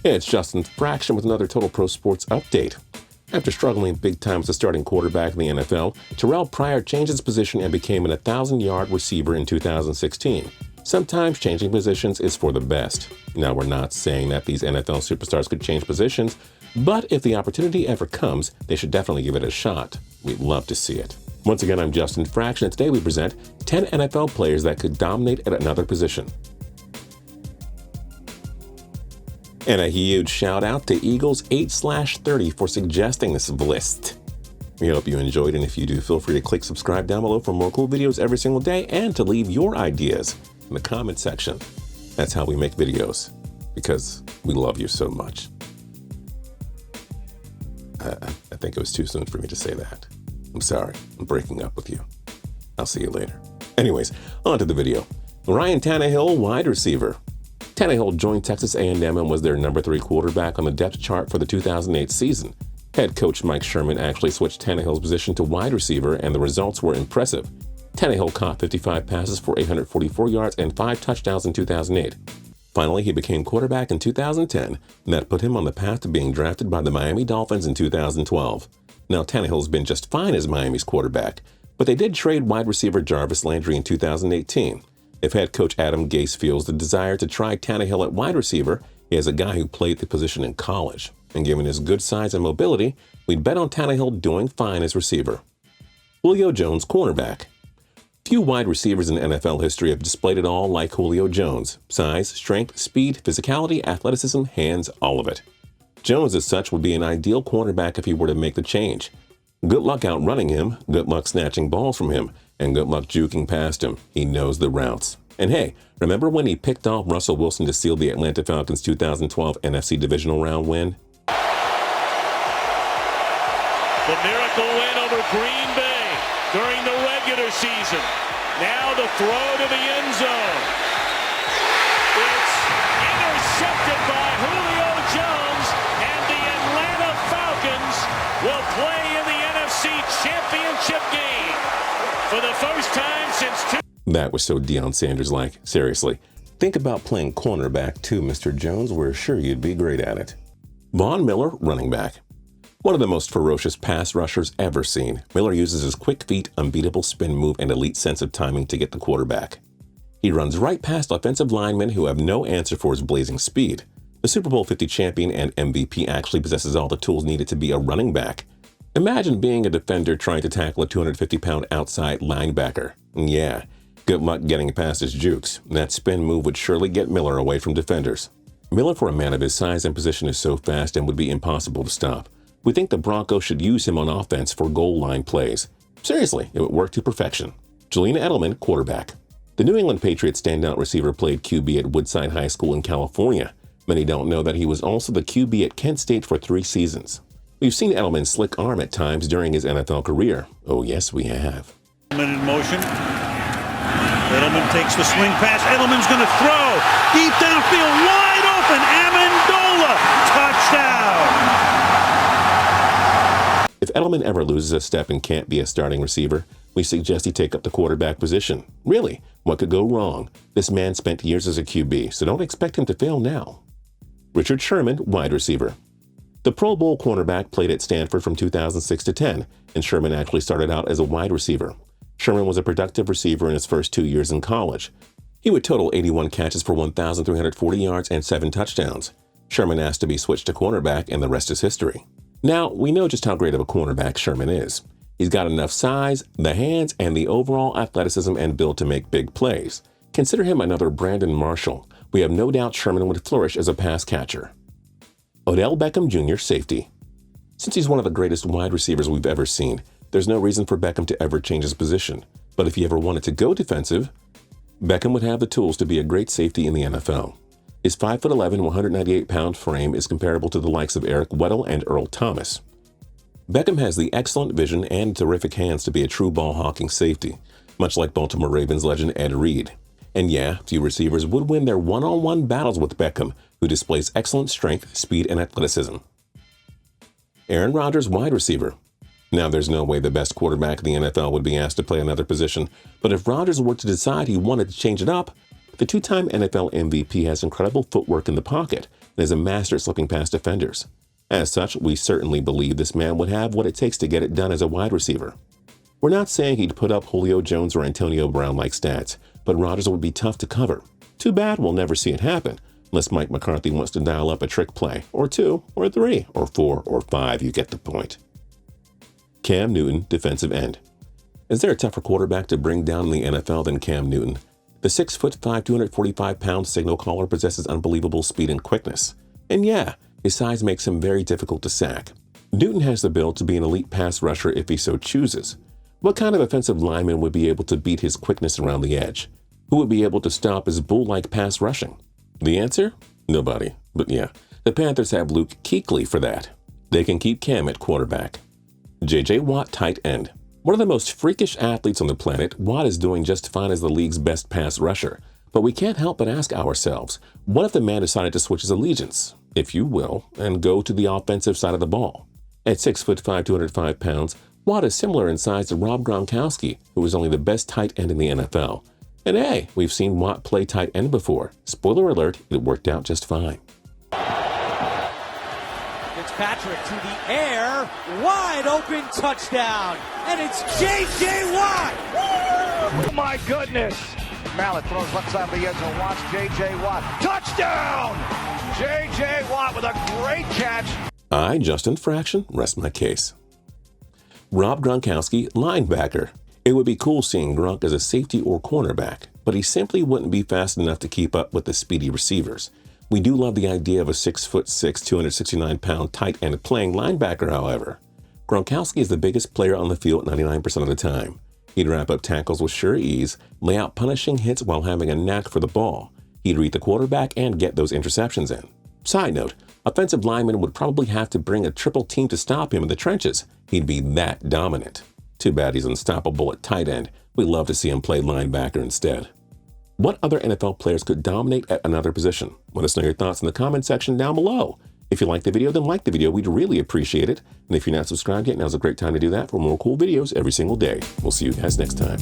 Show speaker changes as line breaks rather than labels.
It's Justin Fraction with another Total Pro Sports update. After struggling big time as a starting quarterback in the NFL, Terrelle Pryor changed his position and became an 1,000-yard receiver in 2016. Sometimes changing positions is for the best. Now, we're not saying that these NFL superstars could change positions, but if the opportunity ever comes, they should definitely give it a shot. We'd love to see it. Once again, I'm Justin Fraction, and today we present 10 NFL players that could dominate at another position. And a huge shout out to Eagles 8/30 for suggesting this list. We hope you enjoyed, and if you do, feel free to click subscribe down below for more cool videos every single day and to leave your ideas in the comment section. That's how we make videos, because we love you so much. I think it was too soon for me to say that. I'm sorry, I'm breaking up with you. I'll see you later. Anyways, on to the video. Ryan Tannehill, wide receiver. Tannehill joined Texas A&M and was their number 3 quarterback on the depth chart for the 2008 season. Head coach Mike Sherman actually switched Tannehill's position to wide receiver, and the results were impressive. Tannehill caught 55 passes for 844 yards and 5 touchdowns in 2008. Finally, he became quarterback in 2010, and that put him on the path to being drafted by the Miami Dolphins in 2012. Now, Tannehill's been just fine as Miami's quarterback, but they did trade wide receiver Jarvis Landry in 2018. If head coach Adam Gase feels the desire to try Tannehill at wide receiver, he has a guy who played the position in college. And given his good size and mobility, we'd bet on Tannehill doing fine as receiver. Julio Jones, cornerback. Few wide receivers in NFL history have displayed it all like Julio Jones. Size, strength, speed, physicality, athleticism, hands, all of it. Jones as such would be an ideal cornerback if he were to make the change. Good luck outrunning him, good luck snatching balls from him, and good luck juking past him. He knows the routes. And hey, remember when he picked off Russell Wilson to seal the Atlanta Falcons' 2012 NFC Divisional Round win?
The miracle win over Green Bay during the regular season. Now the throw to the end zone. It's intercepted by Julio Jones, and the Atlanta Falcons will play in the NFC Championship game for the first time since
That was so Deion Sanders-like. Seriously, think about playing cornerback too, Mr. Jones. We're sure you'd be great at it. Von Miller, running back. One of the most ferocious pass rushers ever seen, Miller uses his quick feet, unbeatable spin move, and elite sense of timing to get the quarterback. He runs right past offensive linemen who have no answer for his blazing speed. The Super Bowl 50 champion and MVP actually possesses all the tools needed to be a running back. Imagine being a defender trying to tackle a 250-pound outside linebacker. Yeah, good luck getting past his jukes. That spin move would surely get Miller away from defenders. Miller, for a man of his size and position, is so fast and would be impossible to stop. We think the Broncos should use him on offense for goal line plays. Seriously, it would work to perfection. Julian Edelman, quarterback. The New England Patriots standout receiver played QB at Woodside High School in California. Many don't know that he was also the QB at Kent State for 3 seasons. We've seen Edelman's slick arm at times during his NFL career. Oh yes, we have.
Edelman in motion. Edelman takes the swing pass. Edelman's going to throw. Deep downfield, wide open. Amendola, touchdown.
If Edelman ever loses a step and can't be a starting receiver, we suggest he take up the quarterback position. Really, what could go wrong? This man spent years as a QB, so don't expect him to fail now. Richard Sherman, wide receiver. The Pro Bowl cornerback played at Stanford from 2006 to 10, and Sherman actually started out as a wide receiver. Sherman was a productive receiver in his first 2 years in college. He would total 81 catches for 1,340 yards and 7 touchdowns. Sherman asked to be switched to cornerback, and the rest is history. Now, we know just how great of a cornerback Sherman is. He's got enough size, the hands, and the overall athleticism and build to make big plays. Consider him another Brandon Marshall. We have no doubt Sherman would flourish as a pass catcher. Odell Beckham Jr., safety. Since he's one of the greatest wide receivers we've ever seen, there's no reason for Beckham to ever change his position. But if he ever wanted to go defensive, Beckham would have the tools to be a great safety in the NFL. His 5'11", 198-pound frame is comparable to the likes of Eric Weddle and Earl Thomas. Beckham has the excellent vision and terrific hands to be a true ball-hawking safety, much like Baltimore Ravens legend Ed Reed. And yeah, few receivers would win their one-on-one battles with Beckham, who displays excellent strength, speed, and athleticism. Aaron Rodgers, wide receiver. Now, there's no way the best quarterback in the NFL would be asked to play another position, but if Rodgers were to decide he wanted to change it up, the 2-time NFL MVP has incredible footwork in the pocket and is a master at slipping past defenders. As such, we certainly believe this man would have what it takes to get it done as a wide receiver. We're not saying he'd put up Julio Jones or Antonio Brown-like stats, but Rodgers would be tough to cover. Too bad we'll never see it happen, unless Mike McCarthy wants to dial up a trick play, or 2, or 3, or 4, or 5, you get the point. Cam Newton, defensive end. Is there a tougher quarterback to bring down in the NFL than Cam Newton? The 6'5", 245-pound signal caller possesses unbelievable speed and quickness. And yeah, his size makes him very difficult to sack. Newton has the build to be an elite pass rusher if he so chooses. What kind of offensive lineman would be able to beat his quickness around the edge? Who would be able to stop his bull-like pass rushing? The answer? Nobody. But yeah, the Panthers have Luke Kuechly for that. They can keep Cam at quarterback. J.J. Watt, tight end. One of the most freakish athletes on the planet, Watt is doing just fine as the league's best pass rusher. But we can't help but ask ourselves, what if the man decided to switch his allegiance, if you will, and go to the offensive side of the ball? At 6'5", 205 pounds, Watt is similar in size to Rob Gronkowski, who is only the best tight end in the NFL. And hey, we've seen Watt play tight end before. Spoiler alert, it worked out just fine.
Fitzpatrick to the air, wide open touchdown, and it's J.J. Watt!
Oh my goodness! Mallett throws left side of the end zone, watch J.J. Watt. Touchdown! J.J. Watt with a great catch.
I, Justin Fraction, rest my case. Rob Gronkowski, linebacker. It would be cool seeing Gronk as a safety or cornerback, but he simply wouldn't be fast enough to keep up with the speedy receivers. We do love the idea of a 6'6", 269-pound tight end playing linebacker, however. Gronkowski is the biggest player on the field 99% of the time. He'd wrap up tackles with sure ease, lay out punishing hits while having a knack for the ball. He'd read the quarterback and get those interceptions in. Side note, offensive linemen would probably have to bring a triple team to stop him in the trenches. He'd be that dominant. Too bad he's unstoppable at tight end. We'd love to see him play linebacker instead. What other NFL players could dominate at another position? Let us know your thoughts in the comment section down below. If you like the video, then like the video. We'd really appreciate it. And if you're not subscribed yet, now's a great time to do that for more cool videos every single day. We'll see you guys next time.